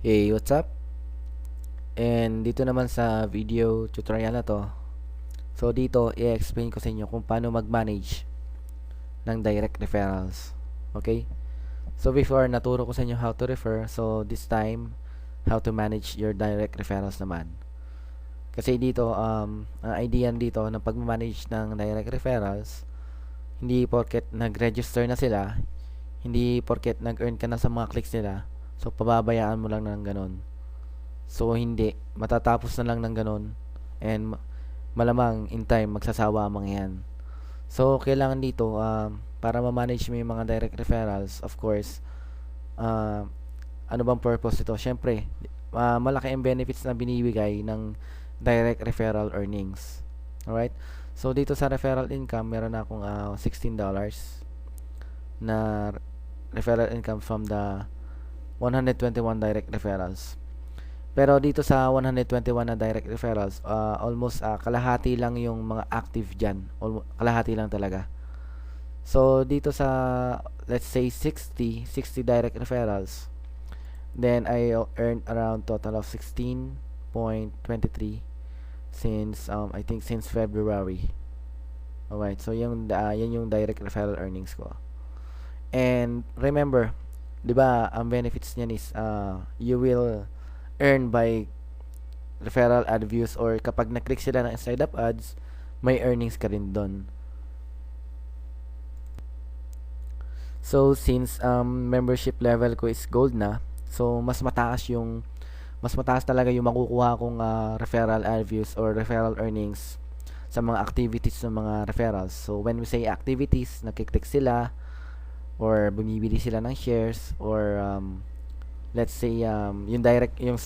Hey, what's up? And dito naman sa video tutorial na to, so dito i-explain ko sa inyo kung paano mag-manage ng direct referrals. Okay? So before, naturo ko sa inyo how to refer. So this time, how to manage your direct referrals naman. Kasi dito, ang idea dito ng pag-manage ng direct referrals, hindi porket nag-register na sila, hindi porket nag-earn ka na sa mga clicks nila, so pababayaan mo lang ng ganun. So hindi, matatapos na lang ng ganun, and malamang in time magsasawa ang mga yan. So kailangan dito, para ma-manage mo yung mga direct referrals, of course, uh, ano bang purpose ito? Syempre, malaki ang benefits na binibigay ng direct referral earnings. Alright? So dito sa referral income, meron akong $16 na referral income from the 121 direct referrals. Pero dito sa 121 na direct referrals, almost kalahati lang yung mga active dyan. Kalahati lang talaga. So, dito sa, let's say, 60 direct referrals, then I earned around total of 16.23 since, I think, since February. Alright, so yan yung direct referral earnings ko. And remember, di ba, ang benefits niyan is, you will earn by referral ad views, or kapag na-click sila ng side up ads, may earnings ka rin doon. So since membership level ko is gold na, so mas mataas talaga yung makukuha kong referral ad views or referral earnings sa mga activities ng mga referrals. So when we say activities, nakiklik sila or bumibili sila ng shares, or let's say yung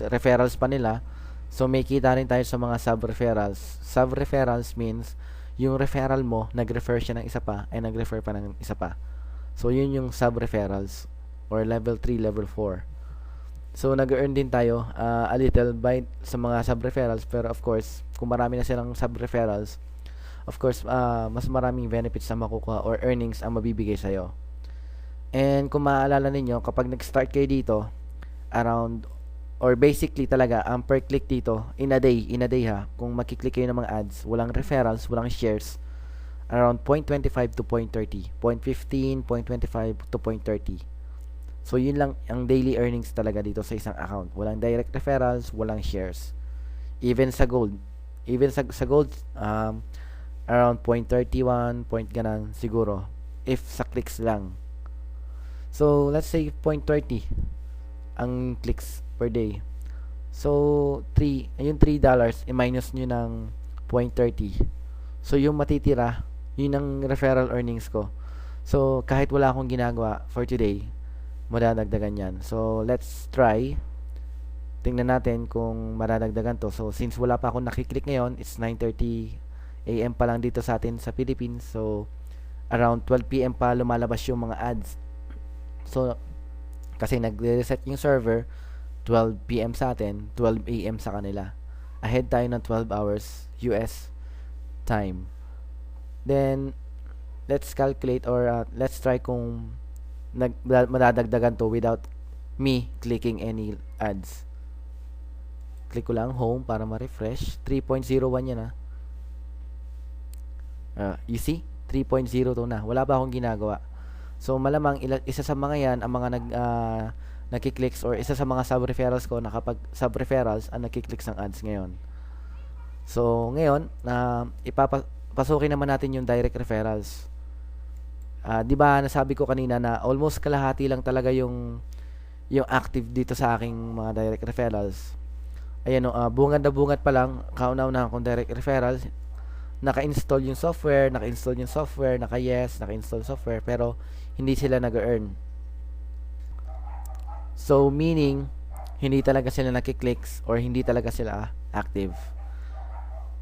referrals pa nila. So may kita rin tayo sa mga sub-referrals. Sub-referrals means yung referral mo, nag-refer siya ng isa pa, ay nag-refer pa ng isa pa. So yun yung sub-referrals, or level 3, level 4. So nag-earn din tayo a little by sa mga sub-referrals, pero of course, kung marami na silang sub-referrals, of course, mas maraming benefits na makukuha or earnings ang mabibigay sa'yo. And kung maaalala ninyo, kapag nag-start kayo dito, around, or basically talaga, ang per click dito, in a day ha, kung makiklik kayo ng mga ads, walang referrals, walang shares, around 0.25 to 0.30, 0.15, 0.25 to 0.30. So yun lang ang daily earnings talaga dito sa isang account. Walang direct referrals, walang shares. Even sa gold, around 0.31, point ganan siguro, if sa clicks lang. So let's say 0.30 ang clicks per day. So yung $3, i-minus nyo ng 0.30. So yung matitira, yun ang referral earnings ko. So kahit wala akong ginagawa for today, madadagdagan yan. So let's try. Tingnan natin kung madadagdagan to. So since wala pa akong nakiklik ngayon, it's 9:30 AM pa lang dito sa atin sa Philippines. So around 12 PM pa lumalabas yung mga ads. So kasi nagre-reset yung server 12 PM sa atin, 12 AM sa kanila. Ahead tayo ng 12 hours US time. Then let's calculate, or let's try kung madadagdagan to without me clicking any ads. Click ko lang home para ma-refresh. 3.01 yan you see? 3.02 na. Wala pa akong ginagawa. So malamang isa sa mga yan ang mga nagki-clicks, or isa sa mga sub-referrals ko na kapag sub-referrals ang nagki-clicks ng ads ngayon. So ngayon, ipapasukin naman natin yung direct referrals. Di ba nasabi ko kanina na almost kalahati lang talaga yung active dito sa aking mga direct referrals. Ayan, bungad na bungad pa lang, kauna-una akong direct referrals. Naka-install yung software, naka-yes, naka-install software, pero hindi sila nag-earn. So meaning, hindi talaga sila nakiklicks, or hindi talaga sila active.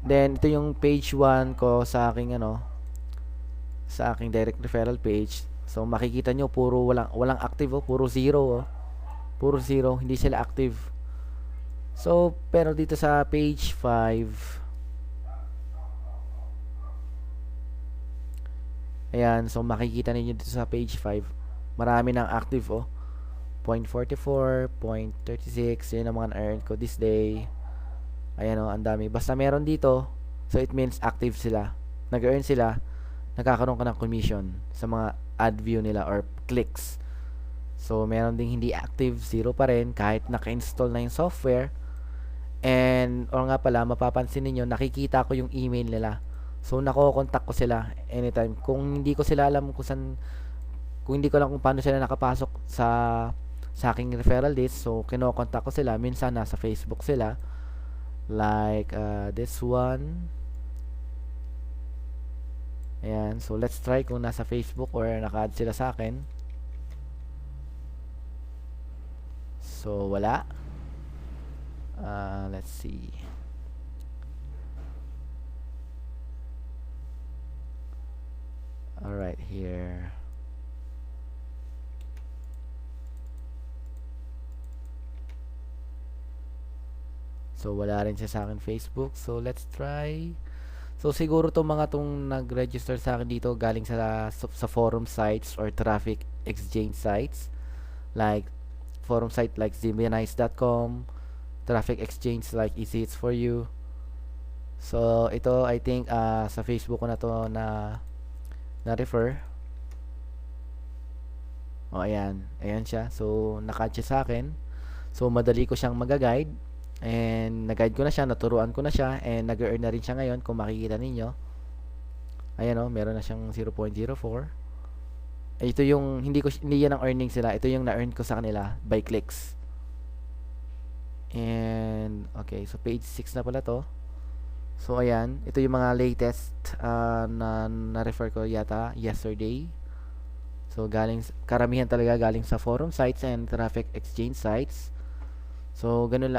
Then ito yung page 1 ko sa aking sa aking direct referral page. So makikita nyo puro walang active, puro zero, puro zero, hindi sila active. So pero dito sa page 5, ayan, so makikita niyo dito sa page 5, marami nang active 0.44, 0.36, yun ang mga na-earn ko this day. Ayan o, ang dami. Basta meron dito, so it means active sila. Nag-earn sila, nagkakaroon ka ng commission sa mga ad view nila or clicks. So, meron ding hindi active, zero pa rin, kahit naka-install na yung software. And, o nga pala, mapapansin niyo nakikita ko yung email nila. So, nako-contact ko sila anytime. Kung hindi ko sila alam kung hindi ko lang kung paano sila nakapasok sa aking referral list, so, kino-contact ko sila. Minsan, nasa Facebook sila. Like this one. Ayan, so let's try kung nasa Facebook or naka-add sila sa akin. So wala. Let's see. Alright, here. So, wala rin siya sa akin Facebook. So, let's try. So, siguro itong mga itong nag-register sa akin dito galing sa forum sites or traffic exchange sites. Like, forum site like zimbianize.com, traffic exchange like Easy Hits For You. So, ito, I think, sa Facebook ko na to na-refer. O, ayan. Ayan siya. So, naka-add siya sa akin. So, madali ko siyang mag-guide. And nag-guide ko na siya, naturuan ko na siya, and nag-earn na rin siya ngayon kung makikita ninyo. Ayan o, meron na siyang 0.04. Ito yung, hindi yan ang earnings sila. Ito yung na-earn ko sa kanila by clicks. And, okay, so page 6 na pala to. So, ayan, ito yung mga latest na-refer ko yata yesterday. So, karamihan talaga galing sa forum sites and traffic exchange sites. So, ganun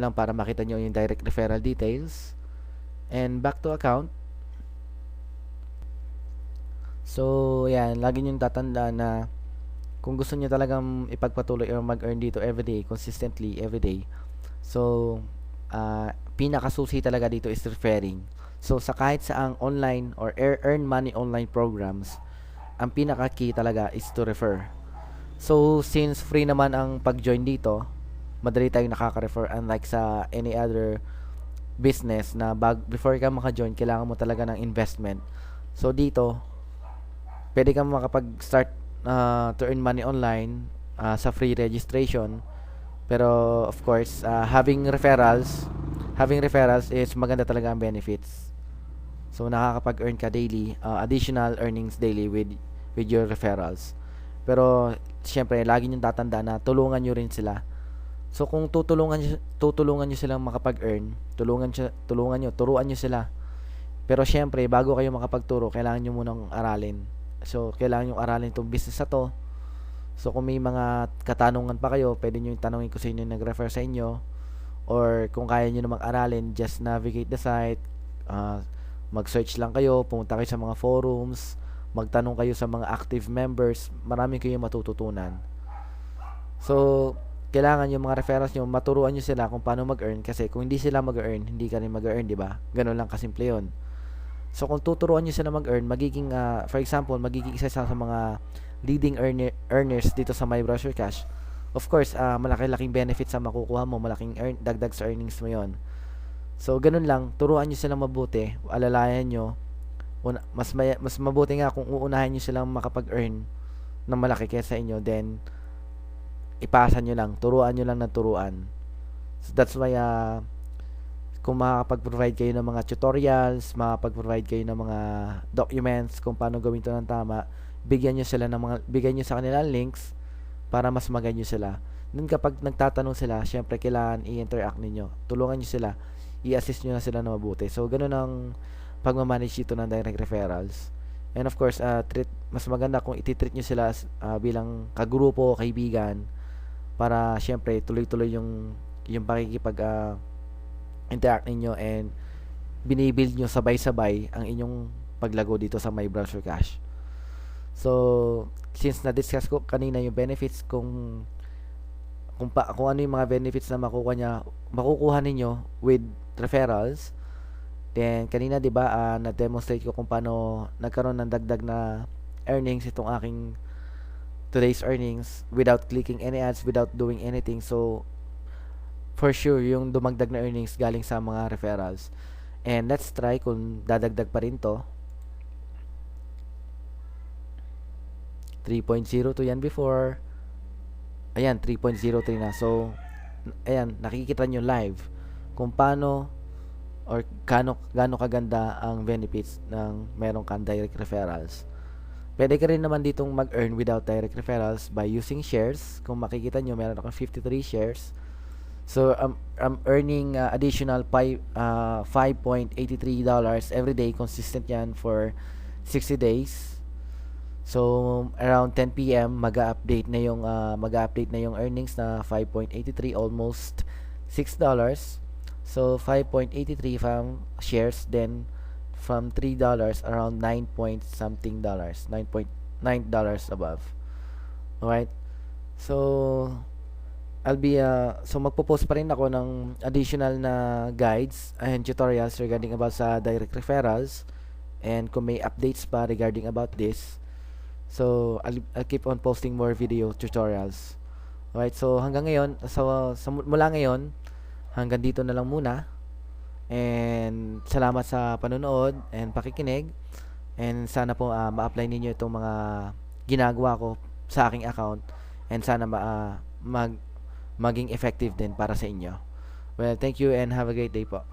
lang para makita nyo yung direct referral details. And back to account. So, yan. Lagi nyo tatandaan na kung gusto nyo talagang ipagpatuloy or mag-earn dito everyday, consistently, everyday. So, pinakasusi talaga dito is referring. So, sa kahit saang online or earn money online programs, ang pinaka-key talaga is to refer. So, since free naman ang pag-join dito, madali tayong nakaka-refer, unlike sa any other business na before ka maka-join, kailangan mo talaga ng investment. So, dito, pwede kang makapag-start to earn money online sa free registration. Pero, of course, having referrals is maganda talaga ang benefits. So, nakakapag-earn ka daily, additional earnings daily with your referrals. Pero, siyempre, lagi nyo tatandaan na tulungan nyo rin sila. So, kung turuan nyo silang makapag-earn, turuan nyo sila. Pero, siyempre, bago kayo makapagturo, kailangan nyo munang aralin. So, kailangan nyo aralin itong business na to. So, kung may mga katanungan pa kayo, pwede nyo tanongin ko sa inyo nag-refer sa inyo. Or, kung kaya nyo namang aralin, just navigate the site. Mag-search lang kayo, pumunta kayo sa mga forums, magtanong kayo sa mga active members, marami kayong matututunan. So, kailangan yung mga referrals nyo, maturuan nyo sila kung paano mag-earn, kasi kung hindi sila mag-earn, hindi ka rin mag-earn, di ba? Ganun lang kasimple yun. So, kung tuturuan nyo sila mag-earn, magiging, for example, magiging isa sa mga leading earners dito sa My Browser Cash. Of course, malaki-laking benefits sa makukuha mo, malaking dagdag sa earnings mo yon. So, ganun lang, turuan nyo silang mabuti, alalayan nyo, mas mabuti nga kung uunahin nyo silang makapag-earn ng malaki kaysa inyo, then ipasa nyo lang, turuan nyo lang ng turuan. So that's why kung makakapag-provide kayo ng mga tutorials, makakapag-provide kayo ng mga documents kung paano gawin to ng tama, bigyan nyo sa kanila links para mas maganyo sila. Then kapag nagtatanong sila, syempre kailangan i-interact ninyo, tulungan nyo sila, i-assist nyo na sila na mabuti. So ganun ang pagmamanage dito ng direct referrals. And of course, mas maganda kung iti-treat nyo sila bilang kagrupo, kaibigan, para syempre tuloy-tuloy yung pakikipag interact ninyo and binibuild nyo sabay-sabay ang inyong paglago dito sa My Browser Cash. So, since na-discuss ko kanina yung benefits, kung ano yung mga benefits na makukuha ninyo with referrals, then kanina 'di ba na-demonstrate ko kung paano nagkaroon ng dagdag na earnings itong aking today's earnings without clicking any ads, without doing anything. So for sure yung dumagdag na earnings galing sa mga referrals. And let's try kung dadagdag pa rin to. 3.02 yan before. Ayan, 3.03 na. So ayan, nakikita nyo live kung paano or gaano kaganda ang benefits ng meron kang direct referrals. Pwede ka rin naman ditong mag-earn without direct referrals by using shares. Kung makikita nyo, meron akong 53 shares. So, I'm earning additional $5.83 every day. Consistent yan for 60 days. So, around 10 p.m. mag-update na yung earnings na 5.83, almost $6. So, 5.83 from shares, then from $3, around 9 point something dollars, $9.9 above. Alright? So, magpo-post pa rin ako ng additional na guides and tutorials regarding about sa direct referrals, and kung may updates pa regarding about this. So, I'll keep on posting more video tutorials. Alright? So, hanggang ngayon, mula ngayon, hanggang dito na lang muna. And salamat sa panonood and pakikinig. And sana po ma-apply ninyo itong mga ginagawa ko sa aking account. And sana maging effective din para sa inyo. Well, thank you and have a great day po.